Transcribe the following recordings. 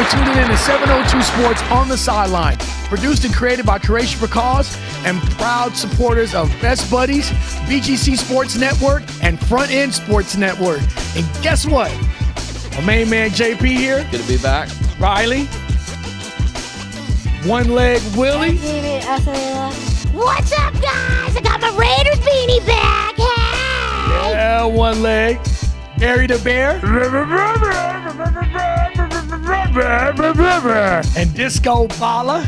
Tuning in to 702 Sports on the Sideline. Produced and created by Creation for Cause and proud supporters of Best Buddies, BGC Sports Network, and Front End Sports Network. And guess what? My main man JP here. Good to be back. Rylee. One Leg Willie. What's up, guys? I got my Raiders beanie back. Hey! Yeah, One Leg. Barry the Bear. And Disco Bala.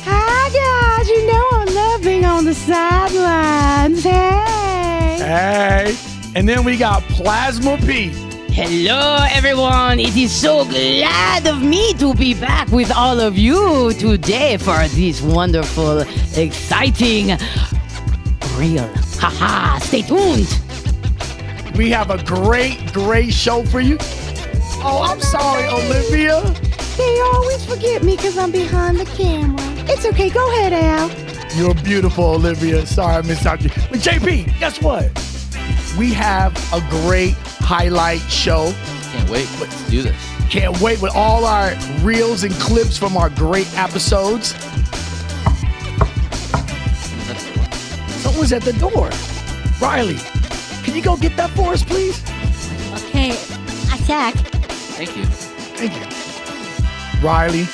Hi, guys. You know I love being on the sidelines. Hey. Hey. And then we got Plasma P. Hello, everyone. It is so glad of me to be back with all of you today for this wonderful, exciting reel. Haha. Stay tuned. We have a great show for you. Oh, I'm sorry, Olivia. They always forget me because I'm behind the camera. It's okay. Go ahead, Al. You're beautiful, Olivia. Sorry I missed out you. But JP, guess what? We have a great highlight show. Can't wait. Let's do this. Can't wait with all our reels and clips from our great episodes. Someone's at the door. Rylee, can you go get that for us, please? Okay, attack. Thank you. Thank you. Rylee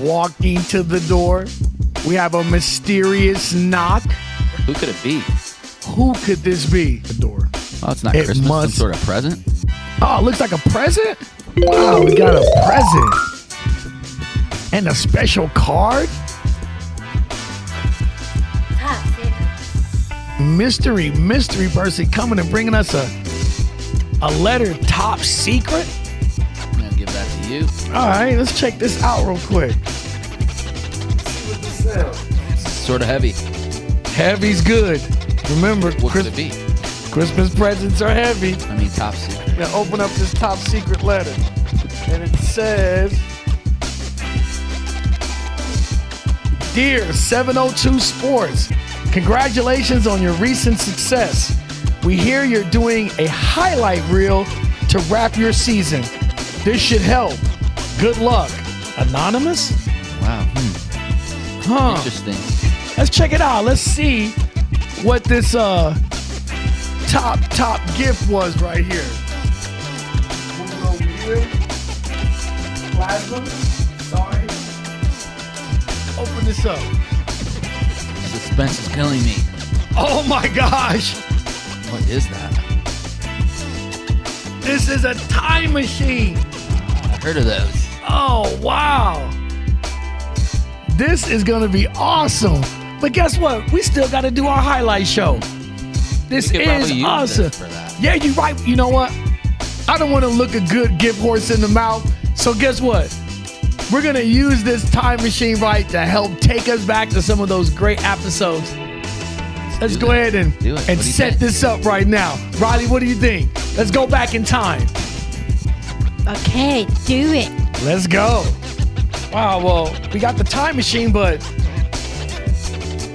walking to the door. We have a mysterious knock. Who could it be? Who could this be? The door. Oh, it's not It Christmas. must- Some sort of present? Oh, it looks like a present? Wow, we got a present. And a special card? Mystery person coming and bringing us a letter top secret? I'm going to give that to you. All right, let's check this out real quick. It's sort of heavy. Heavy's good. Remember, What could it be? Christmas presents are heavy. I mean, top secret. Now open up this top secret letter. And it says, Dear 702 Sports, congratulations on your recent success. We hear you're doing a highlight reel to wrap your season. This should help. Good luck. Anonymous? Wow. Huh. Interesting. Let's check it out. Let's see what this top gift was right here. Moving over here. Plasma. Sorry. Open this up. Suspense is killing me. Oh my gosh. What is that? This is a time machine. I've heard of those. Oh, wow. This is going to be awesome. But guess what? We still got to do our highlight show. This We could is probably use awesome. this for that. Yeah, you're right. You know what? I don't want to look a good gift horse in the mouth. So guess what? We're going to use this time machine right to help take us back to some of those great episodes. Let's go ahead and What do you set think? this up right now. Rylee, what do you think? Let's go back in time. Okay, do it. Let's go. Wow, well, we got the time machine, but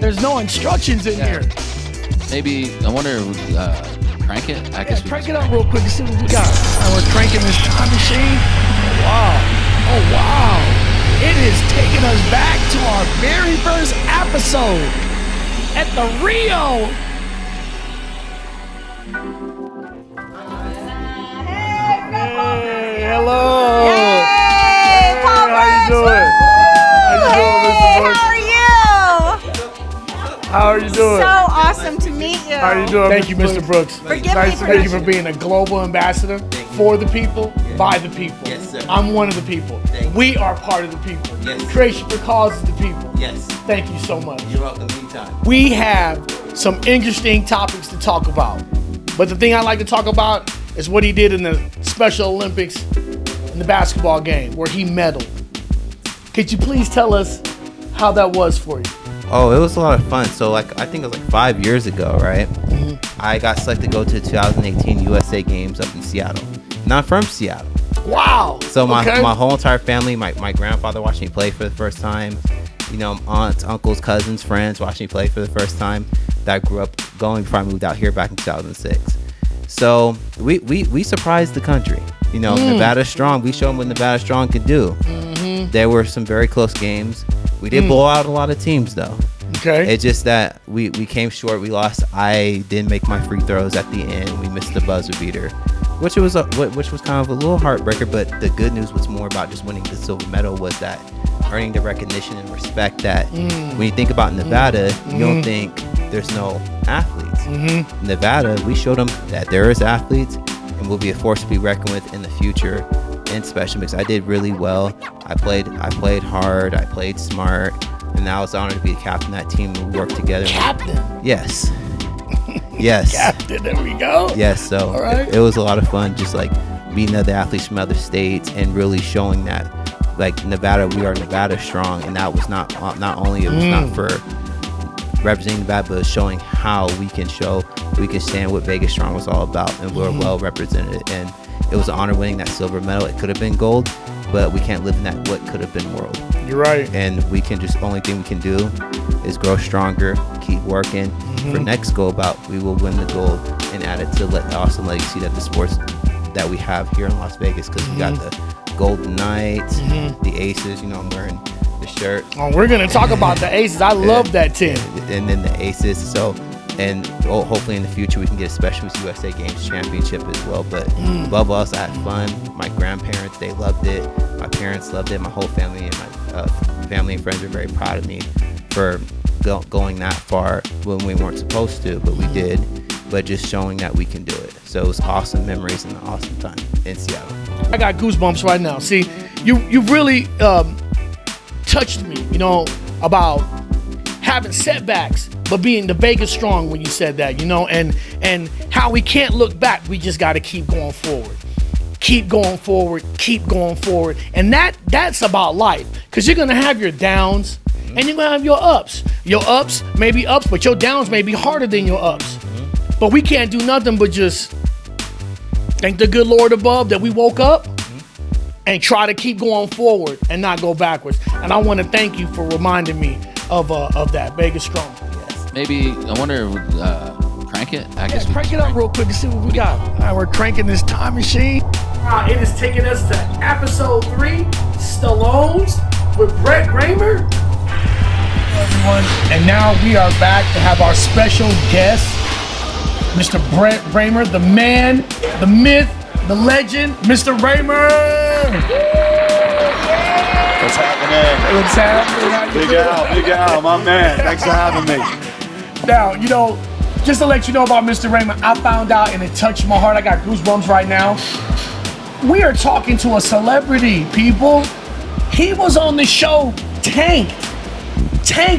there's no instructions in here. Maybe, I wonder, crank it? I guess we Crank just it up real quick and see what we got. And we're cranking this time machine. Wow. Oh, wow. It is taking us back to our very first episode at the Rio. Hey, hello. Hey, Paul how you doing? How you doing, Mr. Brooks? How are you? How are you doing? So awesome to meet you. How are you doing? Thank you, Mr. Brooks. Forgive me Thank for you for being a global ambassador for the people, by the people. Yes, sir. I'm one of the people. Thank you. We are part of the people. Yes. Creation for Cause is the people. Yes. Thank you so much. You're welcome anytime. We have some interesting topics to talk about. But the thing I like to talk about is what he did in the Special Olympics the basketball game where he medaled. Could you please tell us how that was for you? Oh, it was a lot of fun. So, I think it was 5 years ago, right? I got selected to go to the 2018 USA Games up in Seattle. Not from Seattle. Wow. So my whole entire family, my grandfather watched me play for the first time. Aunts, uncles, cousins, friends watched me play for the first time. That I grew up going before I moved out here back in 2006. So we surprised the country. Nevada strong. We showed them what Nevada strong could do. There were some very close games. We did blow out a lot of teams though. Okay. It's just that we came short. We lost. I didn't make my free throws at the end. We missed the buzzer beater, which was kind of a little heartbreaker. But the good news was more about just winning the silver medal was that earning the recognition and respect that when you think about Nevada, you don't think there's no athletes. Nevada, we showed them that there is athletes and will be a force to be reckoned with in the future in special mix. I did really well. I played hard. I played smart. And I was honored to be the captain of that team. We worked together. Captain? Yes. Yes. Captain, there we go. Yes, so all right. it was a lot of fun just meeting other athletes from other states and really showing that Nevada, we are Nevada strong. And that was not only it was not for representing Nevada, but showing how we can stand what Vegas strong was all about. And we're well represented. And it was an honor winning that silver medal. It could have been gold, but we can't live in that what could have been world. You're right. And we can only thing we can do is grow stronger, keep working. For next go about, we will win the gold and add it to the awesome legacy that the sports that we have here in Las Vegas, because we got the Golden Knights, the Aces. I'm wearing the shirt. Oh, we're gonna talk about the Aces. I love that team. And then the Aces. So, and hopefully in the future we can get a Special USA Games championship as well. But above all else, I had fun. My grandparents, they loved it. My parents loved it. My whole family and my family and friends are very proud of me for going that far when we weren't supposed to, but we did. But just showing that we can do it. So it was awesome memories and an awesome time in Seattle. I got goosebumps right now. See, you really touched me, about having setbacks, but being the Vegas strong when you said that, and how we can't look back. We just got to keep going forward. Keep going forward, keep going forward. And that's about life, because you're going to have your downs and you're going to have your ups. Your ups may be ups, but your downs may be harder than your ups. But we can't do nothing but just thank the good Lord above that we woke up and try to keep going forward and not go backwards. And I want to thank you for reminding me of that. Vegas strong. Yes. Maybe, I wonder, crank it? I guess Crank it up real quick to see what we got. All right, we're cranking this time machine. It is taking us to episode 3, Stallones with Brett Bramer. Everyone, and now we are back to have our special guest, Mr. Brett Bramer, the man, the myth, the legend, Mr. Bramer. What's happening? What's happening? Big Al, my man. Thanks for having me. Now, just to let you know about Mr. Bramer, I found out and it touched my heart. I got goosebumps right now. We are talking to a celebrity, people. He was on the show Tanked,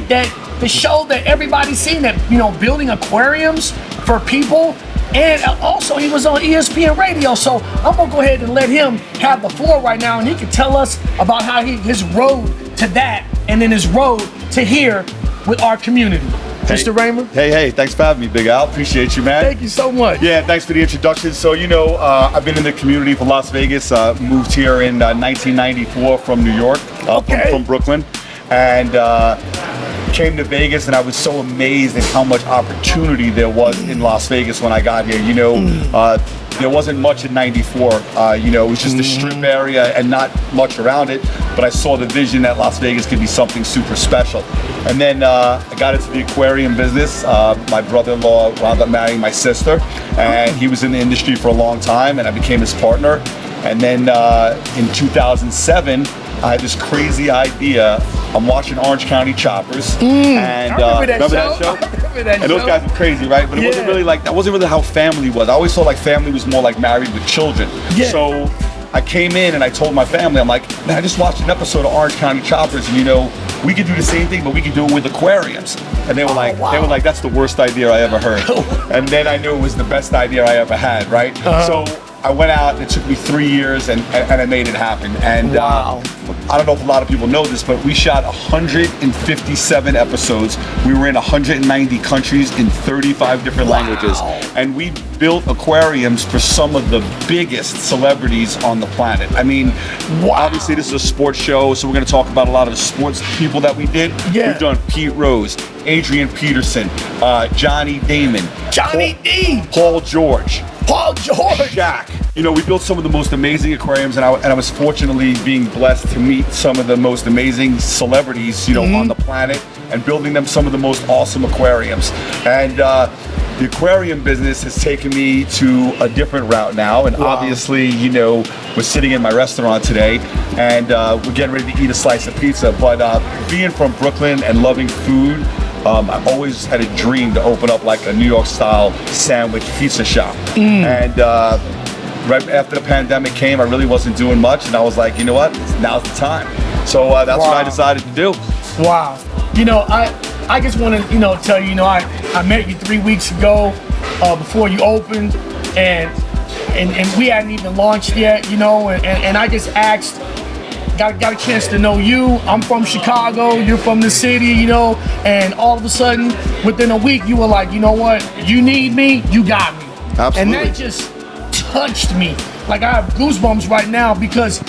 that the show that everybody's seen, that building aquariums for people, and also he was on ESPN Radio. So I'm gonna go ahead and let him have the floor right now, and he can tell us about how his road to that, and then his road to here with our community. Hey, Mr. Bramer. Hey, thanks for having me, Big Al. Appreciate you, man. Thank you so much. Yeah, thanks for the introduction. So, I've been in the community for Las Vegas. Moved here in 1994 from New York, from Brooklyn, and came to Vegas, and I was so amazed at how much opportunity there was in Las Vegas when I got here. There wasn't much in 94. It was just a strip area and not much around it, but I saw the vision that Las Vegas could be something super special. And then I got into the aquarium business. My brother-in-law wound up marrying my sister, and he was in the industry for a long time, and I became his partner. And then in 2007, I had this crazy idea. I'm watching Orange County Choppers, and remember that show? And those guys were crazy, right? But it wasn't really that wasn't really how family was. I always thought family was more like married with children. Yeah. So I came in and I told my family, I'm like, man, I just watched an episode of Orange County Choppers, and we could do the same thing, but we could do it with aquariums. And they were that's the worst idea I ever heard. And then I knew it was the best idea I ever had, right? So I went out and it took me 3 years and I made it happen. And Wow. I don't know if a lot of people know this, but we shot 157 episodes. We were in 190 countries in 35 different languages. And we built aquariums for some of the biggest celebrities on the planet. I mean, obviously this is a sports show, so we're going to talk about a lot of the sports people that we did. Yeah. We've done Pete Rose, Adrian Peterson, Johnny Damon, Johnny D. Paul George, Jack. You know, we built some of the most amazing aquariums, and I was fortunately being blessed to meet some of the most amazing celebrities, you know, on the planet, and building them some of the most awesome aquariums. And the aquarium business has taken me to a different route now, and obviously, you know, we're sitting in my restaurant today, and we're getting ready to eat a slice of pizza. But being from Brooklyn and loving food, I've always had a dream to open up like a New York style sandwich pizza shop. And right after the pandemic came, I really wasn't doing much, and I was like, you know what, now's the time. So that's what I decided to do. Wow. You know, I just want to, you know, tell you, you know, I met you 3 weeks ago before you opened, and we hadn't even launched yet, you know, and I just asked, got a chance to know you. I'm from Chicago, you're from the city, you know, and all of a sudden, within a week, you were like, you know what, you need me, you got me. Absolutely. And that just touched me. Like, I have goosebumps right now, because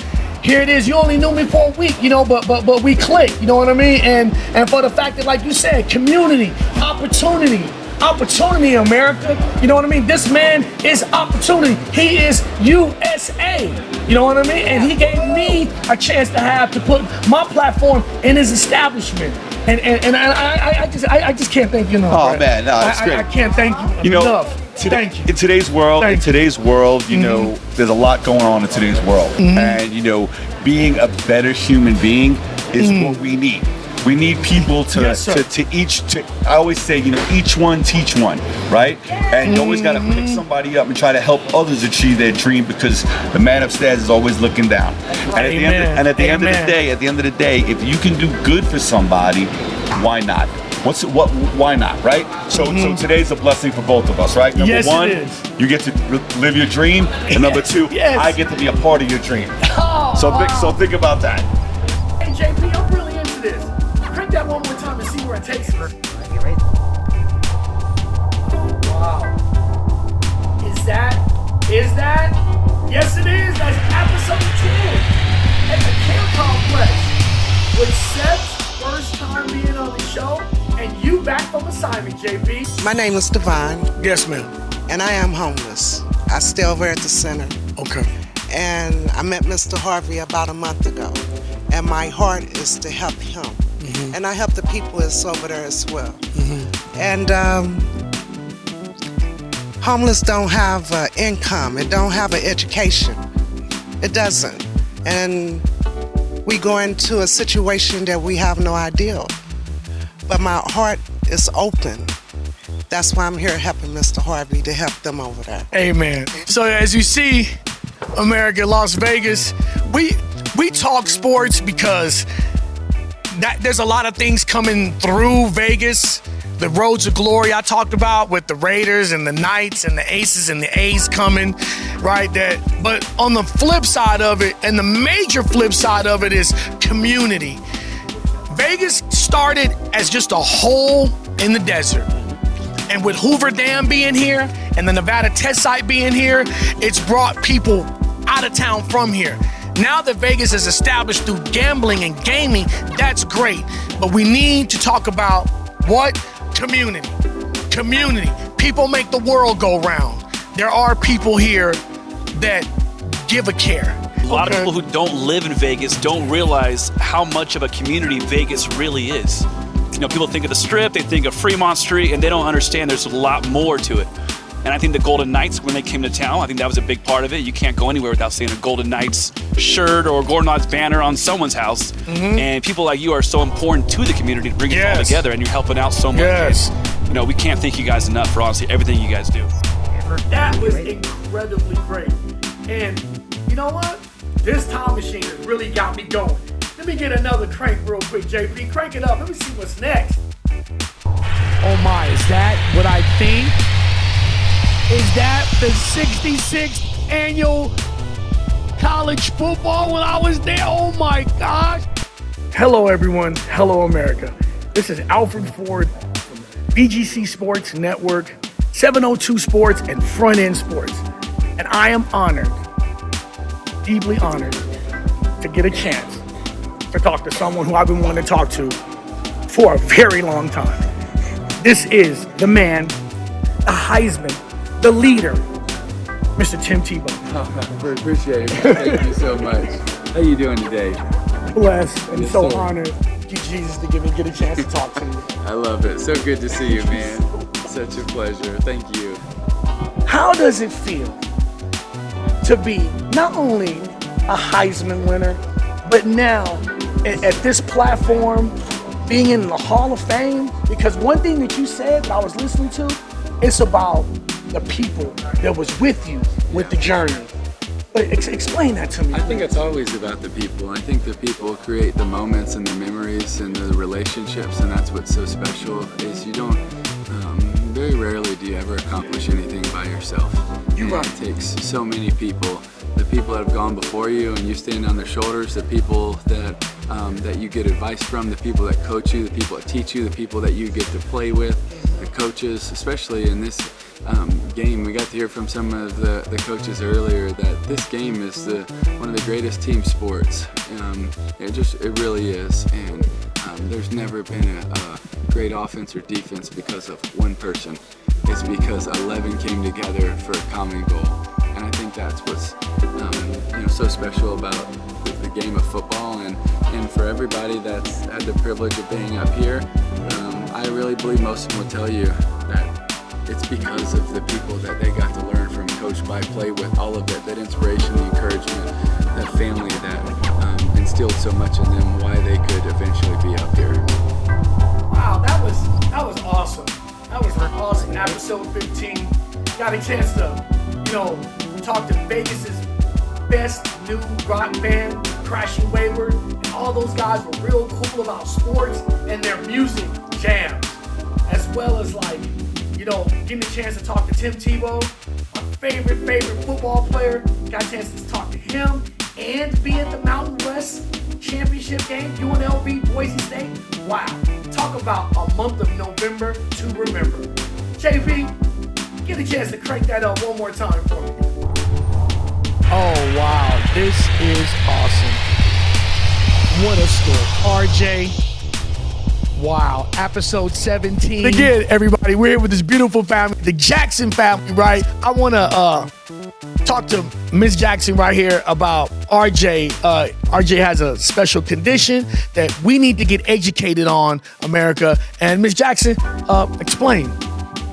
here it is, you only knew me for a week, you know, but we clicked, you know what I mean? And for the fact that, like you said, community, opportunity, America, you know what I mean? This man is opportunity. He is USA, you know what I mean? And he gave me a chance to put my platform in his establishment. And I just can't thank you enough. Oh, right? man, no, it's great. I can't thank you, You know, enough. Thank you. In today's world, you know, there's a lot going on in today's world, and you know, being a better human being is what we need. We need people to I always say, you know, each one teach one, right? And you always got to pick somebody up and try to help others achieve their dream, because the man upstairs is always looking down. And at the end of the day, if you can do good for somebody, why not? Why not, right? So today's a blessing for both of us, right? Number one, you get to live your dream, and number two, I get to be a part of your dream. So think about that. Hey, JP, I'm really into this. Crank that one more time and see where it takes us. Wow. Is that? Yes, it is. That's episode 10 at the Camp Complex with Seb's first time being on the show, and you back from assignment, JP. My name is Devon, Yes, ma'am. and I am homeless. I stay over at the center. Okay. And I met Mr. Harvey about a month ago, and my heart is to help him. And I help the people that's over there as well. And homeless don't have income. It don't have an education. It doesn't. And we go into a situation that we have no idea. But my heart is open. That's why I'm here helping Mr. Harvey to help them over there. Amen. So as you see, America, Las Vegas, we talk sports because there's a lot of things coming through Vegas. The roads of glory I talked about with the Raiders and the Knights and the Aces and the A's coming, right? But on the flip side of it, and the major flip side of it, is community. Vegas started as just a hole in the desert. And with Hoover Dam being here and the Nevada test site being here, it's brought people out of town from here. Now that Vegas is established through gambling and gaming, that's great. But we need to talk about what? Community. Community. People make the world go round. There are people here that give a care. A lot of people who don't live in Vegas don't realize how much of a community Vegas really is. You know, people think of the Strip, they think of Fremont Street, and they don't understand there's a lot more to it. And I think the Golden Knights, when they came to town, I think that was a big part of it. You can't go anywhere without seeing a Golden Knights shirt or a Golden Knights banner on someone's house. And people like you are so important to the community to bring it all together, and you're helping out so much. You know, we can't thank you guys enough for honestly everything you guys do. That was incredibly great. And you know what? This time machine has really got me going. Let me get another crank real quick, JP. Crank it up. Let me see what's next. Oh my, is that what I think? Is that the 66th annual college football when I was there. Oh my gosh. Hello everyone. Hello America. This is Alfred Ford from BGC Sports Network, 702 Sports, and Front End Sports. And I am honored, deeply honored, to get a chance to talk to someone who I've been wanting to talk to for a very long time. This is the man, the Heisman, the leader, Mr. Tim Tebow. Oh, I appreciate it. Thank you so much. How you doing today? Blessed and Yes, so sir. honored. Thank you, Jesus, to get a chance to talk to you. I love it. So good to see you, man. Such a pleasure. Thank you. How does it feel to be not only a Heisman winner, but now at this platform, being in the Hall of Fame? Because one thing that you said that I was listening to, it's about the people that was with you with the journey. But explain that to me. I think it's always about the people. I think the people create the moments and the memories and the relationships, and that's what's so special is you don't, very rarely do you ever accomplish anything by yourself. It takes so many people. The people that have gone before you and you stand on their shoulders, the people that you get advice from, the people that coach you, the people that teach you, the people that you get to play with, the coaches, especially in this game. We got to hear from some of the coaches earlier that this game is one of the greatest team sports. It really is, and there's never been a great offense or defense because of one person. It's because 11 came together for a common goal, and I think that's what's so special about the game of football, and for everybody that's had the privilege of being up here. I really believe most of them will tell you that it's because of the people that they got to learn from, coach by, play with, all of it, that inspiration, the encouragement, that family that instilled so much in them, why they could eventually be up here. Wow, that was awesome. That was awesome. Episode 15. Got a chance to, talk to Vegas's best new rock band, Crashing Wayward. And all those guys were real cool about sports and their music jams, as well as getting a chance to talk to Tim Tebow, my favorite football player. Got a chance to talk to him and be at the Mountain West Championship game, UNLV, Boise State. Wow. Talk about a month of November to remember. JP, get a chance to crank that up one more time for me. Oh, wow. This is awesome. What a story. RJ. Wow, episode 17. Again, everybody, we're here with this beautiful family, the Jackson family, right? I want to talk to Miss Jackson right here about RJ. RJ has a special condition that we need to get educated on, America. And Miss Jackson, explain.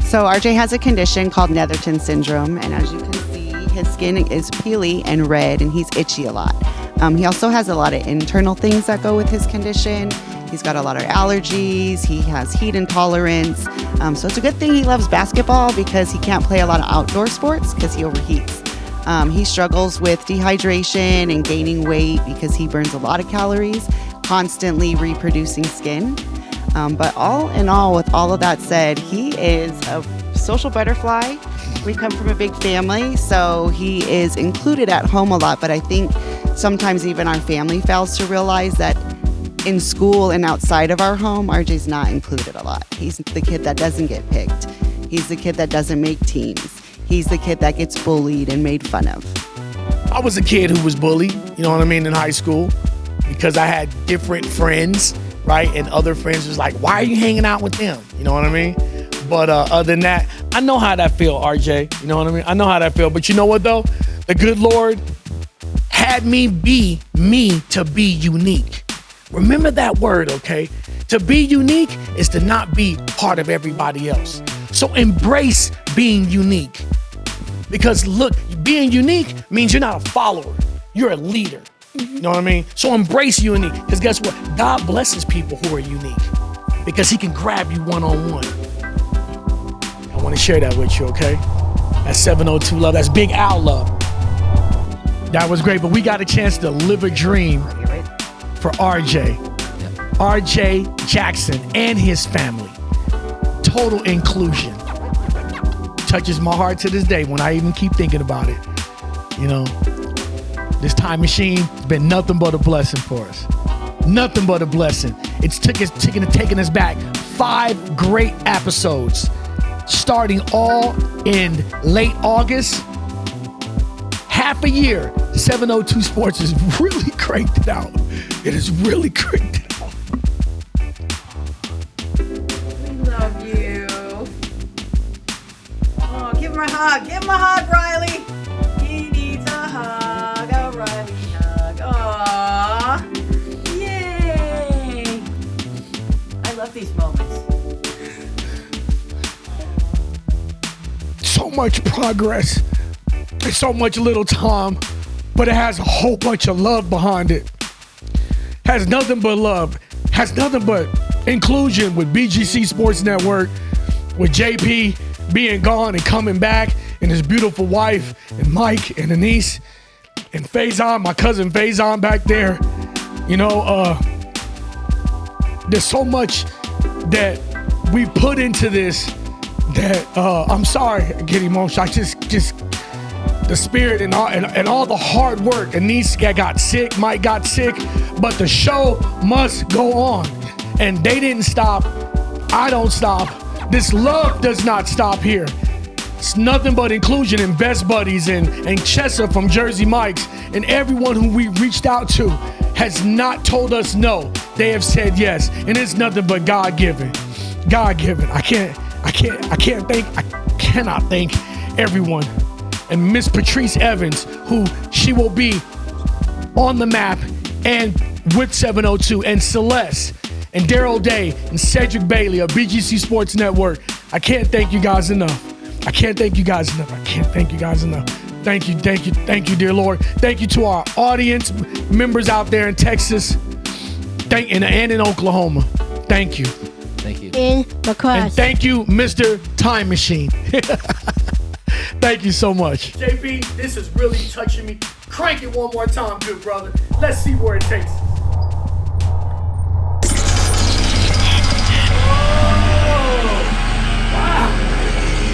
So RJ has a condition called Netherton syndrome, and as you can see, his skin is peely and red, and he's itchy a lot. He also has a lot of internal things that go with his condition. He's got a lot of allergies. He has heat intolerance. So it's a good thing he loves basketball because he can't play a lot of outdoor sports because he overheats. He struggles with dehydration and gaining weight because he burns a lot of calories, constantly reproducing skin. But all in all, with all of that said, he is a social butterfly. We come from a big family, so he is included at home a lot. But I think sometimes even our family fails to realize that in school and outside of our home, RJ's not included a lot. He's the kid that doesn't get picked. He's the kid that doesn't make teams. He's the kid that gets bullied and made fun of. I was a kid who was bullied, in high school, because I had different friends, right? And other friends was like, why are you hanging out with them? You know what I mean? But other than that, I know how that feel, RJ. You know what I mean? I know how that feel. But you know what, though? The good Lord had me be me to be unique. Remember that word, okay? To be unique is to not be part of everybody else. So embrace being unique. Because look, being unique means you're not a follower. You're a leader. You know what I mean? So embrace unique. Because guess what? God blesses people who are unique. Because he can grab you one-on-one. I want to share that with you, okay? That's 702 love. That's Big Al love. That was great, but we got a chance to live a dream for RJ. RJ Jackson and his family. Total inclusion. Touches my heart to this day when I even keep thinking about it. You know, this time machine has been nothing but a blessing for us. Nothing but a blessing. It's taken us back 5 great episodes, starting all in late August. Half a year, 702 Sports has really cranked it out. It has really cranked it out. We love you. Oh, give him a hug. Give him a hug, Rylee. He needs a hug. A Rylee hug. Aww. Yay. I love these moments. So much progress. There's so much little time, but it has a whole bunch of love behind it. Has nothing but love. Has nothing but inclusion with BGC Sports Network, with JP being gone and coming back, and his beautiful wife, and Mike, and Anise, and Faison, my cousin Faison back there. You know, there's so much that we put into this that I'm sorry, I get emotional. I just the spirit and all the hard work. Anise got sick, Mike got sick, but the show must go on. And they didn't stop. I don't stop. This love does not stop here. It's nothing but inclusion and Best Buddies and Chessa from Jersey Mike's and everyone who we reached out to has not told us no. They have said yes. And it's nothing but God-given. God-given. I cannot thank everyone. And Miss Patrice Evans, who she will be on the map and with 702, and Celeste and Daryl Day and Cedric Bailey of BGC Sports Network. I can't thank you guys enough. I can't thank you guys enough. Thank you, dear Lord. Thank you to our audience members out there in Texas and in Oklahoma. Thank you. Thank you. In the crush. And thank you, Mr. Time Machine. Thank you so much. JP, this is really touching me. Crank it one more time, good brother. Let's see where it takes us. Wow.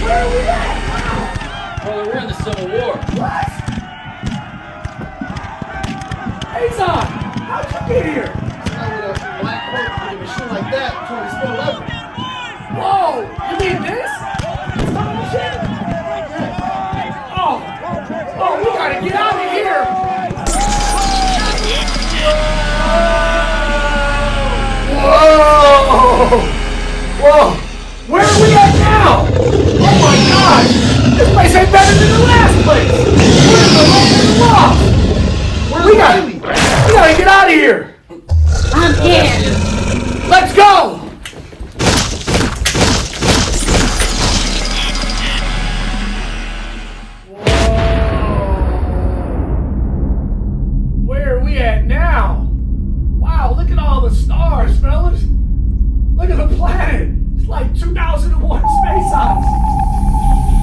Where are we at? Wow. Brother, we're in the Civil War. What? Faison, how'd you get here? With a black coat with a machine like that, trying to spill over. Whoa, you mean this? Time machine? Oh, we gotta get out of here. Whoa, where are we at now? Oh my gosh, this place ain't better than the last place. We're in the land of the lost. We gotta get out of here. I'm here. Let's go. Where are we at now? Wow, look at all the stars, fellas. Look at the planet. It's like 2001 Space Odyssey.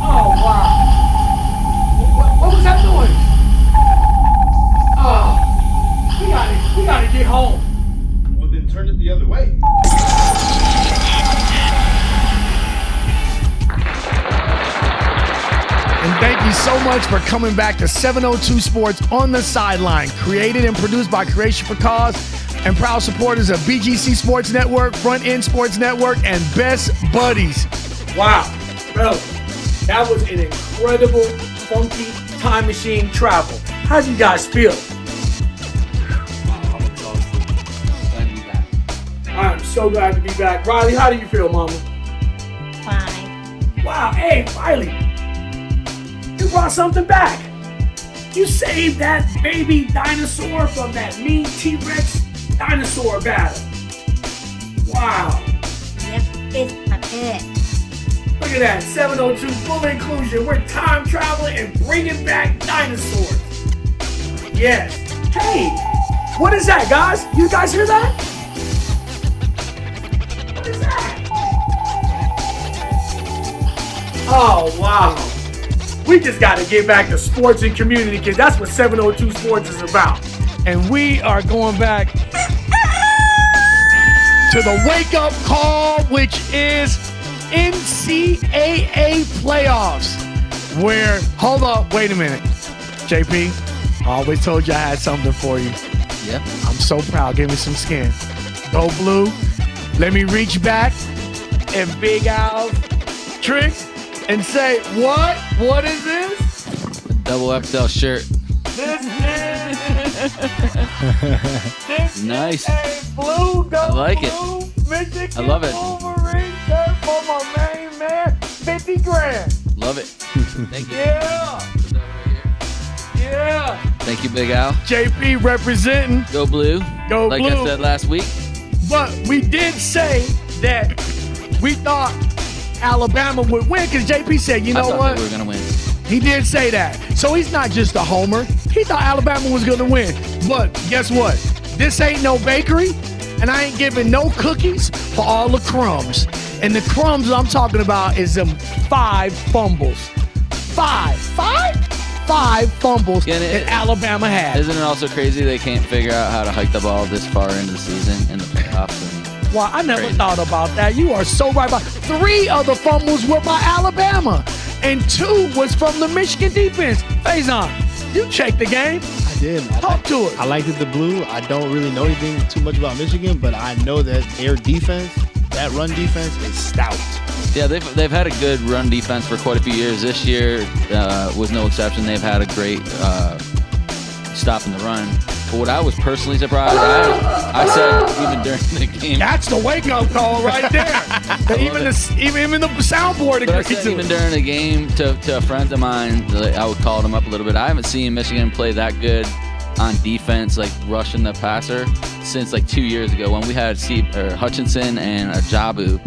Oh, wow. What was that noise? Oh, we gotta get home. Well, then turn it the other way. And thank you so much for coming back to 702 Sports on the Sideline, created and produced by Creation for Cause and proud supporters of BGC Sports Network, Front End Sports Network, and Best Buddies. Wow, bro, that was an incredible, funky time machine travel. How'd you guys feel? I'm exhausted. Glad to be back. I'm so glad to be back. Rylee, how do you feel, mama? Fine. Wow, hey, Rylee, you brought something back. You saved that baby dinosaur from that mean T-Rex dinosaur battle. Wow. Yep, it's a pet. Look at that, 702 full inclusion. We're time traveling and bringing back dinosaurs. Yes. Hey, what is that, guys? You guys hear that? What is that? Oh, wow. We just got to get back to sports and community because that's what 702 Sports is about. And we are going back to the wake-up call, which is NCAA playoffs, where, hold up, wait a minute. JP, I always told you I had something for you. Yeah. I'm so proud. Give me some skin. Go blue. Let me reach back and Big Al's tricks and say, what? What is this? A double XL shirt. This Nice. is a blue, go I like it. blue, Michigan I love it. Wolverine shirt for my main man. 50 grand. Love it. Thank you. Yeah. Yeah. Thank you, Big Al. JP representing. Go blue. Go like blue. I said last week. But we did say that we thought Alabama would win because JP said, you I know thought what? that we were gonna win. He did say that. So he's not just a homer. He thought Alabama was going to win. But guess what? This ain't no bakery, and I ain't giving no cookies for all the crumbs. And the crumbs I'm talking about is them 5 fumbles. 5 fumbles that Alabama had. Isn't it also crazy they can't figure out how to hike the ball this far into the season in the playoffs? Well, I never thought about that. You are so right about 3 of the fumbles were by Alabama, and 2 was from the Michigan defense. Faison, you checked the game. I did. Talk to it. I liked it the blue. I don't really know anything too much about Michigan, but I know that their defense, that run defense, is stout. Yeah, they've had a good run defense for quite a few years. This year was no exception. They've had a great stopping the run. But what I was personally surprised, I said even during the game. That's the wake-up call right there. even the soundboard But I agreed said to even it. during the game to a friend of mine, I would call them up a little bit. I haven't seen Michigan play that good on defense, like rushing the passer, since like 2 years ago when we had Hutchinson and Ajabu.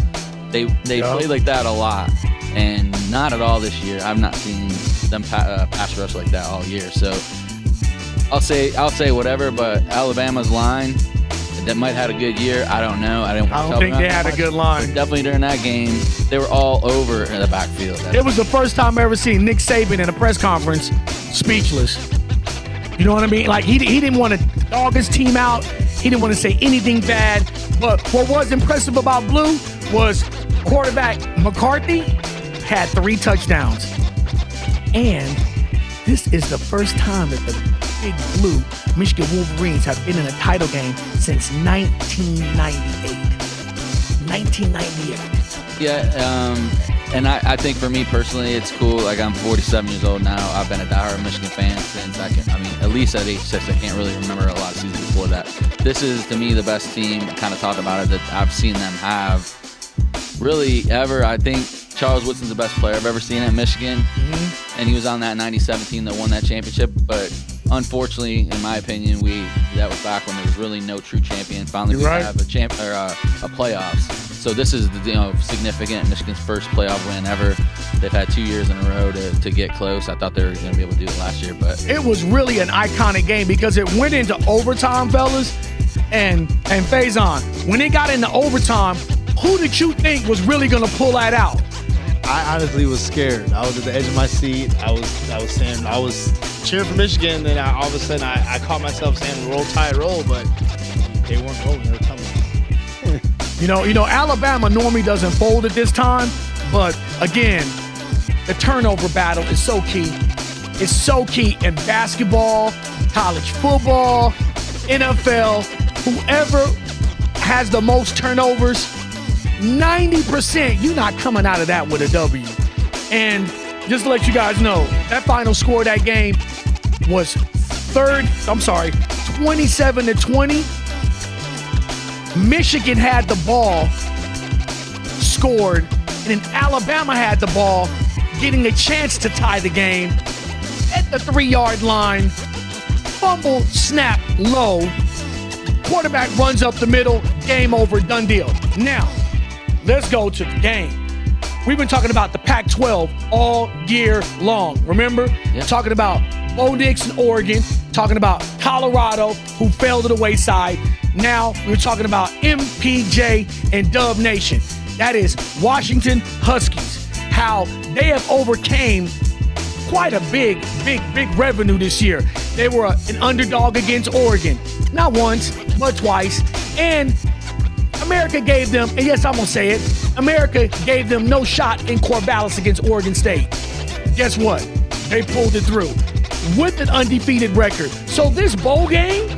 They played like that a lot, and not at all this year. I've not seen them pass rush like that all year. So I'll say whatever, but Alabama's line that might have had a good year. I don't know. I don't think they had a good line. But definitely during that game, they were all over in the backfield. It was the first time I ever seen Nick Saban in a press conference speechless. You know what I mean? Like, he didn't want to dog his team out. He didn't want to say anything bad. But what was impressive about Blue was quarterback McCarthy had 3 touchdowns. And this is the first time that the Big Blue Michigan Wolverines have been in a title game since 1998. 1998. Yeah, and I think for me personally, it's cool. Like, I'm 47 years old now. I've been a diehard Michigan fan since at least at age 6. I can't really remember a lot of seasons before that. This is, to me, the best team. I kind of talked about it that I've seen them have really ever. I think Charles Woodson's the best player I've ever seen at Michigan, and he was on that 97 team that won that championship. But unfortunately, in my opinion, that was back when there was really no true champion. Finally, we have a playoffs. So this is significant. Michigan's first playoff win ever. They've had 2 years in a row to get close. I thought they were going to be able to do it last year, but it was really an iconic game because it went into overtime, fellas. And Faison, when it got into overtime, who did you think was really going to pull that out? I honestly was scared. I was at the edge of my seat. I was cheering for Michigan, and all of a sudden I caught myself saying "Roll Tide, roll," but they weren't rolling. They were tumbling. You know, Alabama normally doesn't fold at this time, but again, the turnover battle is so key. It's so key in basketball, college football, NFL. Whoever has the most turnovers, 90%, you're not coming out of that with a W. And just to let you guys know, that final score of that game was 27-20. Michigan had the ball, scored, and then Alabama had the ball, getting a chance to tie the game at the 3-yard line. Fumble, snap, low. Quarterback runs up the middle, game over, done deal. Now, let's go to the game. We've been talking about the Pac-12 all year long. Remember? Yep. Talking about Bo Nix in Oregon, talking about Colorado, who fell to the wayside. Now we're talking about MPJ and Dub Nation. That is Washington Huskies. How they have overcame quite a big revenue this year. They were an underdog against Oregon. Not once, but twice. And America gave them, and yes, I'm going to say it, America gave them no shot in Corvallis against Oregon State. Guess what? They pulled it through. with an undefeated record. So this bowl game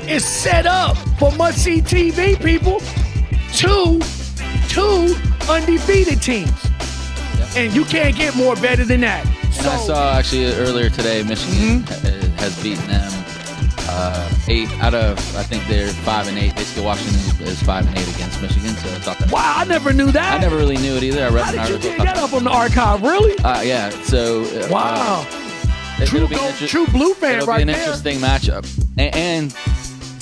is set up for must-see TV, people. Two undefeated teams. Yep. And you can't get more better than that. And I saw actually earlier today, Michigan has beaten them 8 out of, I think they're 5-8. Basically, Washington is 5-8 against Michigan. So I thought that. Wow, I never knew that. I never really knew it either. I read an How did article. you dig that up on the archive? Really? Yeah. So. Wow. It'll True blue fan it'll right be an there. interesting matchup. And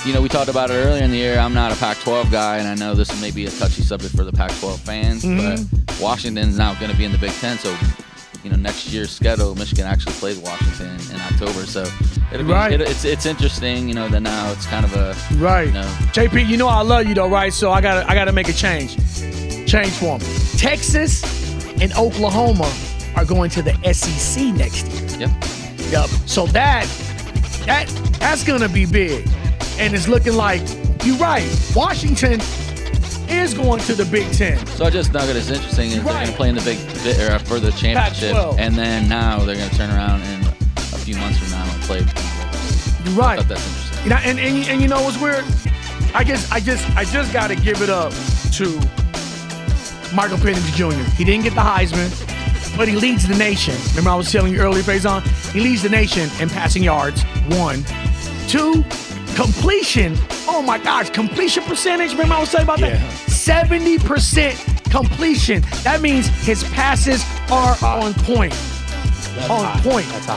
you know, we talked about it earlier in the year. I'm not a Pac-12 guy, and I know this may be a touchy subject for the Pac-12 fans, but Washington's now going to be in the Big Ten. So, you know, next year's schedule, Michigan actually plays Washington in October. So it'll be, it's interesting, you know, that now it's kind of a right. You know, JP, you know I love you though, right? So I gotta make a change for me. Texas and Oklahoma are going to the SEC next year. Yep. So that's gonna be big, and it's looking like you're right. Washington is going to the Big Ten. So I just thought it's interesting is they're going to play in the for the championship, Pac-12. and then now they're going to turn around in a few months from now and play. You're right. I thought that's interesting. You know, and you know what's weird? I just got to give it up to Michael Penix Jr. He didn't get the Heisman, but he leads the nation. Remember I was telling you earlier, Faison? He leads the nation in passing yards, 1. 2, completion. Oh my gosh, completion percentage. Remember I was saying about that? 70% completion. That means his passes are on point.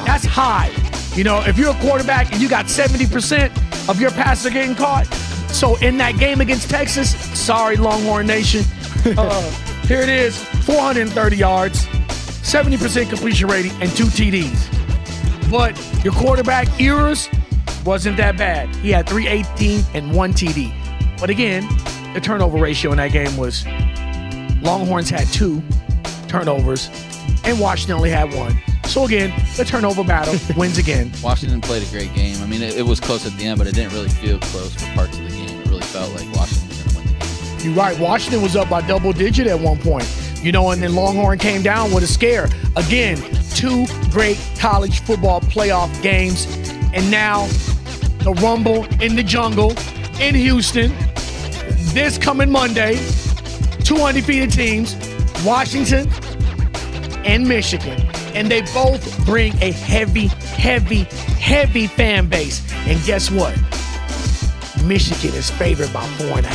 That's high. You know, if you're a quarterback and you got 70% of your passes are getting caught, so in that game against Texas, sorry, Longhorn Nation, here it is, 430 yards, 70% completion rating, and 2 TDs. But your quarterback, Ears, wasn't that bad. He had 318 and 1 TD. But again, the turnover ratio in that game was Longhorns had 2 turnovers, and Washington only had 1. So again, the turnover battle wins again. Washington played a great game. I mean, it was close at the end, but it didn't really feel close for parts of the game. It really felt like Washington was going to win the game. You're right. Washington was up by double digit at one point. You know, and then Longhorn came down with a scare. Again, 2 great college football playoff games. And now the Rumble in the Jungle in Houston. This coming Monday, 2 undefeated teams, Washington and Michigan. And they both bring a heavy fan base. And guess what? Michigan is favored by 4.5.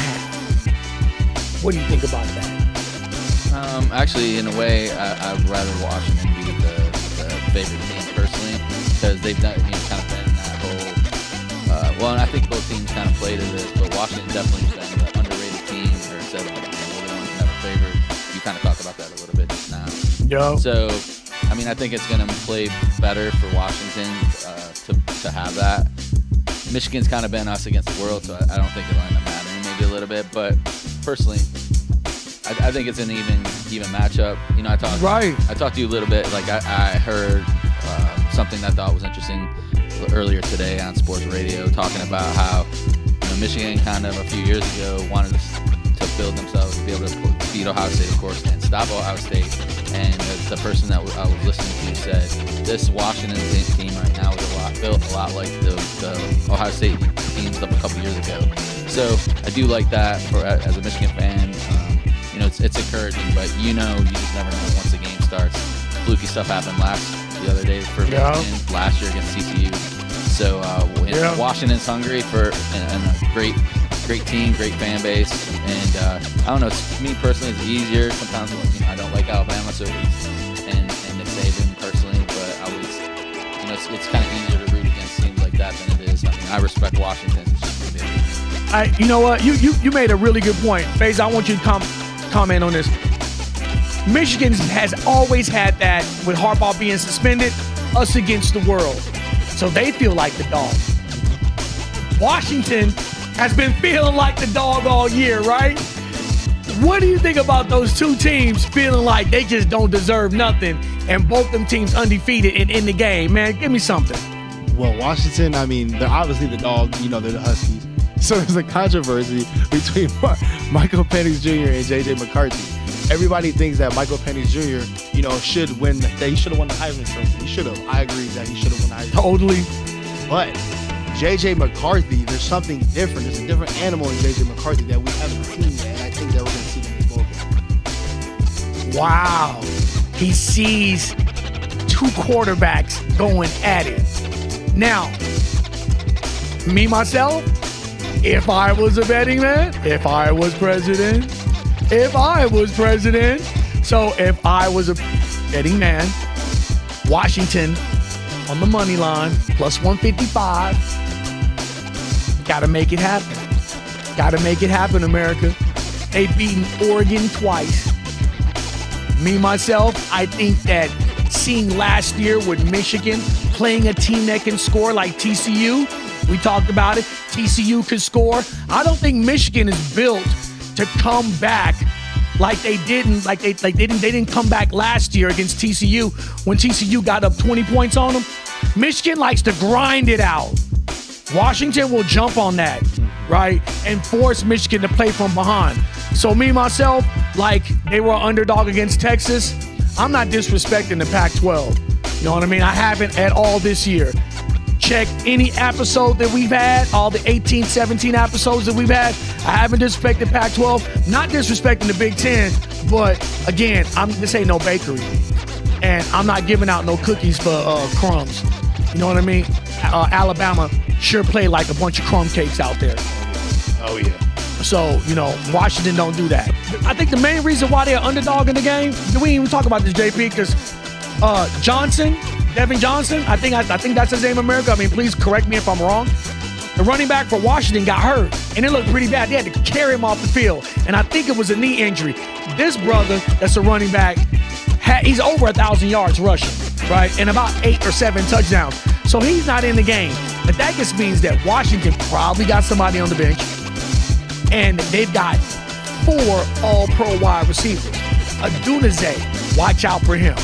What do you think about that? Actually, in a way, I'd rather Washington be the favorite team personally, because they've done, you know, kind of been that whole. Well, and I think both teams kind of played to this, but Washington definitely has been the underrated team, or instead of the ones never favored. You kind of talked about that a little bit just now. Yeah. So, I mean, I think it's going to play better for Washington to have that. Michigan's kind of been us against the world, so I don't think it'll end up mattering maybe a little bit. But personally, I think it's an even matchup. You know, I talked to you a little bit. Like I heard something that I thought was interesting earlier today on sports radio, talking about how, you know, Michigan kind of a few years ago wanted to build themselves to be able to beat Ohio State, of course, and stop Ohio State. And the person that I was listening to said this Washington team right now is built a lot like the Ohio State teams of a couple years ago. So I do like that as a Michigan fan. You know, it's encouraging, but you just never know once the game starts. Fluky stuff happened the other day for Michigan, last year against CCU. So Washington's hungry and a great team, great fan base, and I don't know. Me personally, it's easier. Sometimes I don't like Alabama, so and Nick Saban personally, but I was, it's kind of easier to root against teams like that than it is. I mean, I respect Washington. It's just big. You know what? You made a really good point, Faison. I want you to comment on this. Michigan has always had that with Harbaugh being suspended, us against the world. So they feel like the dog. Washington has been feeling like the dog all year, right? What do you think about those 2 teams feeling like they just don't deserve nothing, and both them teams undefeated and in the game? Man, give me something. Well, Washington, I mean, they're obviously the dog. You know, they're the Huskies. So there's a controversy between Michael Penix Jr. and J.J. McCarthy. everybody thinks that Michael Penix Jr., should win. That he should have won the Heisman Trophy. He should have. I agree that he should have won the Heisman. Totally. But J.J. McCarthy, there's something different. There's a different animal in J.J. McCarthy that we haven't seen yet, and I think that we're going to see in this bowl game. Wow. He sees two quarterbacks going at it. Now, me, myself, if I was a betting man, if I was president, so if I was a betting man, Washington on the money line, plus 155, gotta make it happen. Gotta make it happen, America. They've beaten Oregon twice. Me, myself, I think that seeing last year with Michigan playing a team that can score like TCU, we talked about it, TCU could score. I don't think Michigan is built to come back like they didn't come back last year against TCU when TCU got up 20 points on them. Michigan likes to grind it out. Washington will jump on that, right, and force Michigan to play from behind. So me, myself, like they were an underdog against Texas, I'm not disrespecting the Pac-12. You know what I mean? I haven't at all this year. Check any episode that we've had, all the 18, 17 episodes that we've had. I haven't disrespected Pac-12, not disrespecting the Big Ten, but again, this ain't no bakery. And I'm not giving out no cookies for crumbs. You know what I mean? Alabama sure play like a bunch of crumb cakes out there. Oh, yeah. So, Washington don't do that. I think the main reason why they're underdog in the game, we didn't even talk about this, JP, because Devin Johnson, I think that's his name in America. I mean, please correct me if I'm wrong. The running back for Washington got hurt, and it looked pretty bad. They had to carry him off the field, and I think it was a knee injury. This brother that's a running back, he's over 1,000 yards rushing, right, and about 8 or 7 touchdowns. So he's not in the game. But that just means that Washington probably got somebody on the bench, and they've got 4 all-pro wide receivers. Adunaze, watch out for him.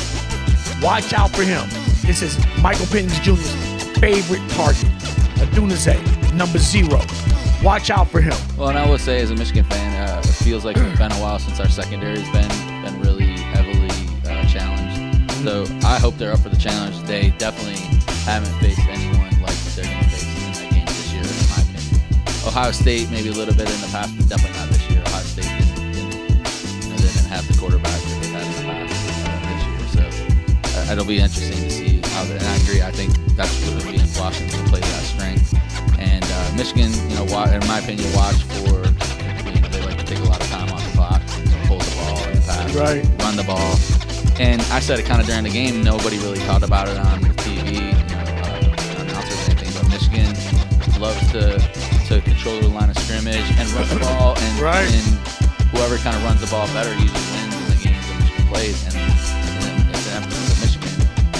Watch out for him. This is Michael Penix Jr.'s favorite target. Adunaze, number 0. Watch out for him. Well, and I would say as a Michigan fan, it feels like it's been a while since our secondary's been really heavily challenged. So I hope they're up for the challenge. They definitely haven't faced anyone like they're going to face in that game this year, in my opinion. Ohio State maybe a little bit in the past, but definitely not this year. Ohio State didn't have the quarterback that they've had in the past this year. So it'll be interesting to see how. And I agree. I think that's what it'll be in Washington to play that strength. And Michigan, in my opinion, watch for. They like to take a lot of time off the clock, hold the ball in the pass, right, run the ball. And I said it kind of during the game. Nobody really talked about it on TV, announcers or anything. But Michigan loves to control the line of scrimmage and run the ball, and whoever kind of runs the ball better usually wins in the games that Michigan plays. And it's an emphasis of Michigan.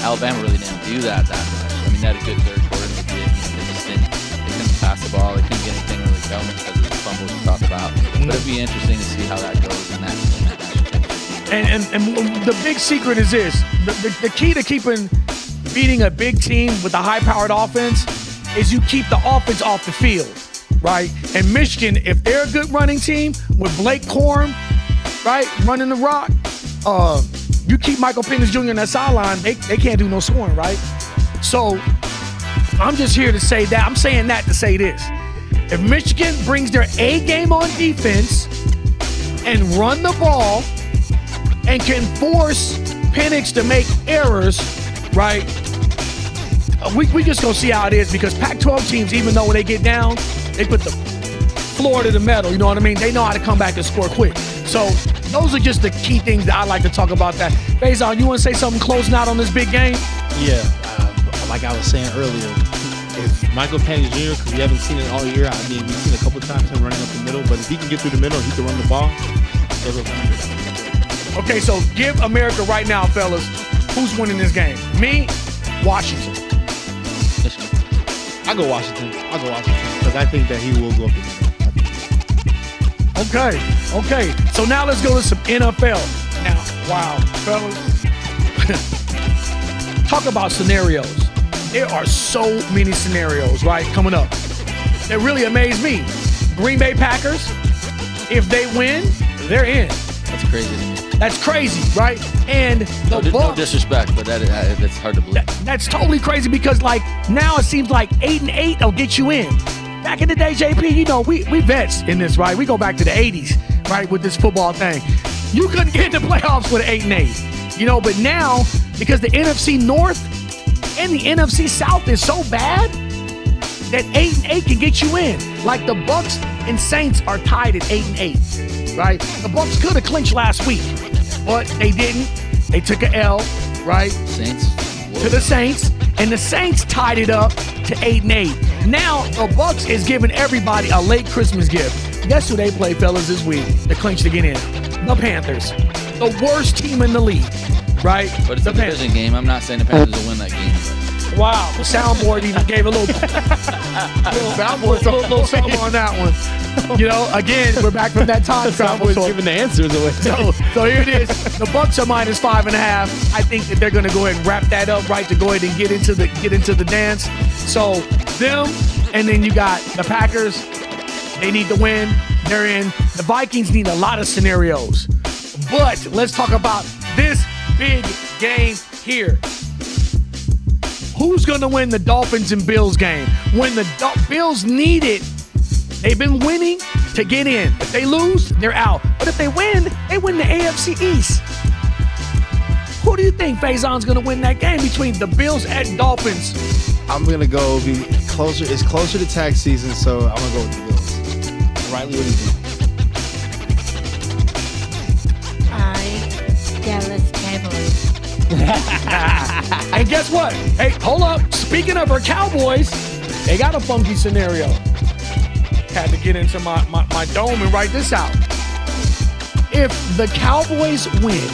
Alabama really didn't do that much. I mean, they had a good third quarter. They couldn't pass the ball. They couldn't get anything really going because of the fumbles we talked about. But it'd be interesting to see how that goes in that national championship. And the big secret is this. The key to beating a big team with a high-powered offense is you keep the offense off the field, right? And Michigan, if they're a good running team with Blake Corum, right, running the rock, you keep Michael Penix Jr. on that sideline, they can't do no scoring, right? So I'm just here to say that. I'm saying that to say this. If Michigan brings their A game on defense and run the ball and can force Penix to make errors, right, we just gonna see how it is, because Pac-12 teams, even though when they get down, they put the floor to the metal, you know what I mean? They know how to come back and score quick. So those are just the key things that I like to talk about. That. Faison, you want to say something closing out on this big game? Yeah, like I was saying earlier, if Michael Penix Jr., because we haven't seen it all year, I mean, we've seen a couple times him running up the middle, but if he can get through the middle, he can run the ball. Okay, so give America right now, fellas, who's winning this game? Me, Washington. I go Washington because I think that he will go up the middle. Okay. So now let's go to some NFL. Now, wow, fellas. Talk about scenarios. There are so many scenarios, right, coming up that really amaze me. Green Bay Packers, if they win, they're in. That's crazy to me. That's crazy, right? And the No Bucks. disrespect, but that's hard to believe. That's totally crazy because like now it seems like 8-8 will get you in. Back in the day, JP, you know, we vets in this, right? We go back to the 80s, right, with this football thing. You couldn't get in the playoffs with 8-8, you know, but now because the NFC North and the NFC South is so bad that 8-8 can get you in. Like the Bucks and Saints are tied at 8-8, right? The Bucks could have clinched last week, but they didn't. They took an L, right? Saints to the Saints, and the Saints tied it up to 8-8. Now the Bucks is giving everybody a late Christmas gift. Guess who they play, fellas, this week to clinch to get in? The Panthers, the worst team in the league, right? But it's a division game. I'm not saying the Panthers will win that game. Wow, the soundboard even gave a little something on that one. You know, again, we're back from that time travel. Someone's giving the answers away. So here it is. The Bucks are minus 5.5. I think that they're going to go ahead and wrap that up, right, to go ahead and get into the dance. So them, and then you got the Packers. They need to win. They're in. The Vikings need a lot of scenarios. But let's talk about this big game here. Who's going to win the Dolphins and Bills game? When the Bills need it, they've been winning to get in. If they lose, they're out. But if they win the AFC East. Who do you think, Faison's going to win that game between the Bills and Dolphins? I'm going to go be closer. It's closer to tax season, so I'm going to go with the Bills. Rylee, what do you think? Dallas Cowboys. And guess what? Hey, hold up. Speaking of our Cowboys, they got a funky scenario. Had to get into my dome and write this out. If the Cowboys win,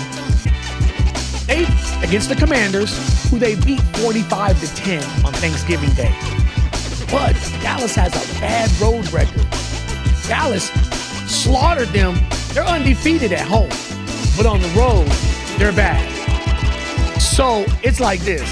they against the Commanders, who they beat 45-10 on Thanksgiving Day. But Dallas has a bad road record. Dallas slaughtered them. They're undefeated at home, but on the road, they're bad. So it's like this.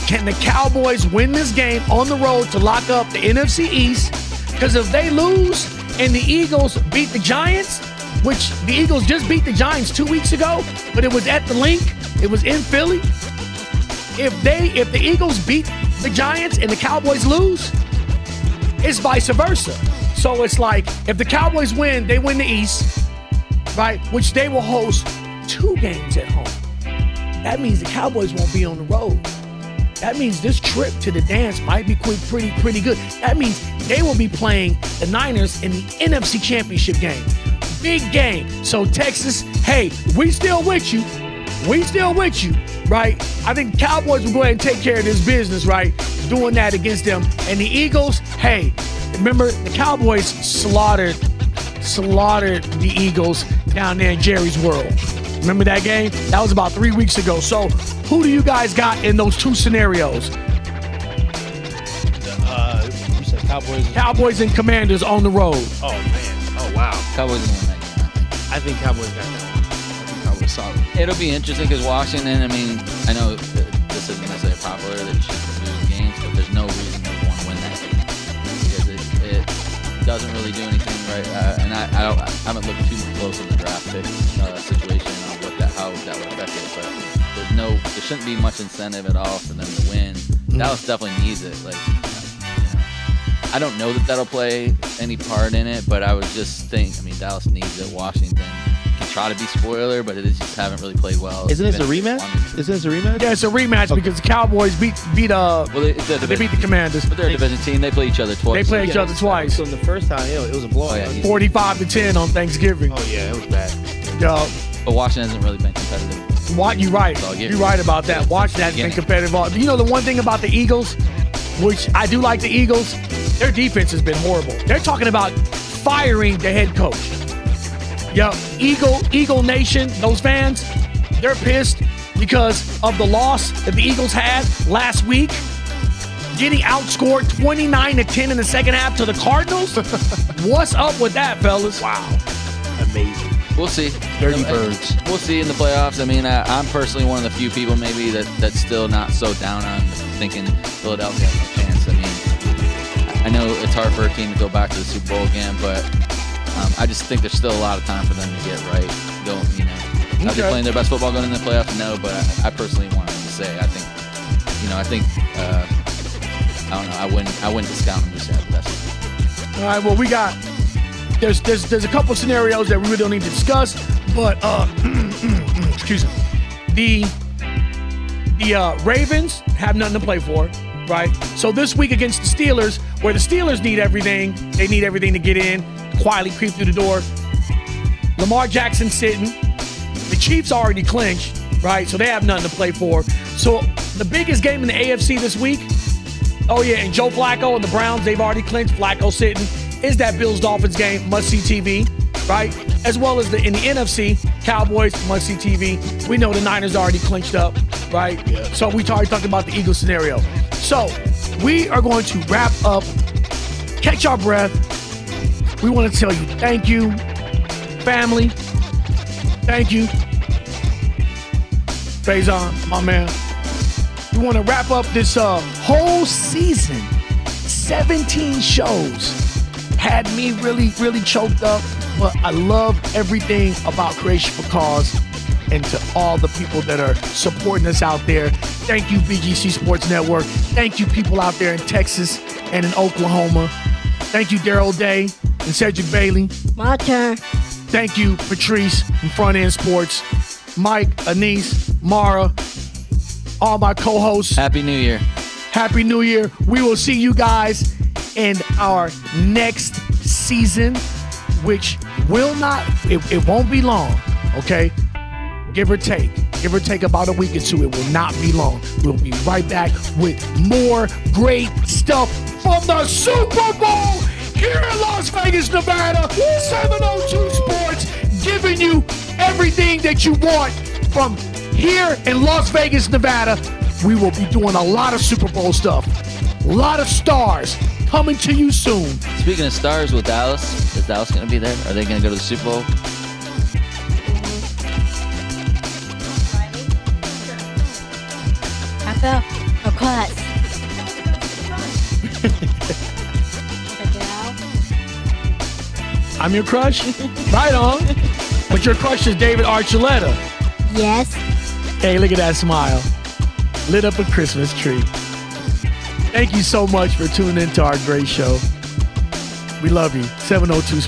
Can the Cowboys win this game on the road to lock up the NFC East? Because if they lose and the Eagles beat the Giants, which the Eagles just beat the Giants 2 weeks ago, but it was at the Link, it was in Philly. If the Eagles beat the Giants and the Cowboys lose, it's vice versa. So it's like if the Cowboys win, they win the East, right? Which they will host 2 games at home. That means the Cowboys won't be on the road. That means this trip to the dance might be pretty good. That means they will be playing the Niners in the NFC Championship game. Big game. So Texas, hey, we still with you. We still with you, right? I think the Cowboys will go ahead and take care of this business, right? Doing that against them. And the Eagles, hey, remember the Cowboys slaughtered the Eagles down there in Jerry's World. Remember that game? That was about 3 weeks ago. So who do you guys got in those 2 scenarios? You said Cowboys. Cowboys and Commanders on the road. Oh, man. Oh, wow. Cowboys will win that game. I think Cowboys got that one. I think Cowboys solid. It'll be interesting because Washington, I mean, I know this isn't necessarily popular that you should lose games, but there's no reason they want to win that game because it doesn't really do anything right. And I haven't looked too close at the draft pick situation on how that would affect it, but there shouldn't be much incentive at all for them to win. Dallas definitely needs it. Like, I don't know that that'll play any part in it, but I would just think, I mean, Dallas needs it. Washington can try to be spoiler, but it is just haven't really played well. Isn't this a rematch? Yeah, it's a rematch because the Cowboys beat they beat the Commanders. But they're a division team. They play each other twice. They play each other twice. So in the first time, it was a blowout. 45-10 on Thanksgiving. Oh yeah, it was bad. Yeah. But Washington hasn't really been competitive. You're right. You're right about that. Washington hasn't been competitive. You know the one thing about the Eagles, which I do like the Eagles, their defense has been horrible. They're talking about firing the head coach. Yeah, Eagle Nation, those fans, they're pissed because of the loss that the Eagles had last week, getting outscored 29-10 in the second half to the Cardinals. What's up with that, fellas? Wow, amazing. We'll see. Dirty birds. We'll see in the playoffs. I mean, I'm personally one of the few people maybe that's still not so down on thinking Philadelphia has no chance. I mean, I know it's hard for a team to go back to the Super Bowl again, but I just think there's still a lot of time for them to get right. Are they playing their best football going in the playoffs? No, but I personally want to say I think I don't know. I wouldn't discount them just as the best. All right. Well, we got there's a couple scenarios that we really don't need to discuss, but excuse me. The Ravens have nothing to play for, right? So this week against the Steelers, where the Steelers need everything, they need everything to get in, quietly creep through the door. Lamar Jackson sitting. The Chiefs already clinched, right? So they have nothing to play for. So the biggest game in the AFC this week, oh yeah, and Joe Flacco and the Browns, they've already clinched. Flacco sitting, is that Bills-Dolphins game, must-see TV, right? As well as in the NFC, Cowboys, must-see TV. We know the Niners already clinched up, right? Yeah. So we already talked about the Eagles scenario. So we are going to wrap up, catch our breath. We want to tell you thank you, family. Thank you. Faison, my man. We want to wrap up this whole season. 17 shows. Had me really, really choked up. But I love everything about Creation for Cause. And to all the people that are supporting us out there. Thank you, BGC Sports Network. Thank you, people out there in Texas and in Oklahoma. Thank you, Daryl Day and Cedric Bailey. My turn. Thank you, Patrice from Front End Sports. Mike, Anise, Mara, all my co-hosts. Happy New Year. Happy New Year. We will see you guys in our next season, which will not, it won't be long, okay? Give or take about a week or two. It will not be long. We'll be right back with more great stuff from the Super Bowl here in Las Vegas, Nevada. 702 Sports, giving you everything that you want from here in Las Vegas, Nevada. We will be doing a lot of Super Bowl stuff. A lot of stars coming to you soon. Speaking of stars with Dallas, is Dallas going to be there? Are they going to go to the Super Bowl? I felt a class. I'm your crush? Right on. But your crush is David Archuleta. Yes. Hey, look at that smile. Lit up a Christmas tree. Thank you so much for tuning into our great show. We love you. 702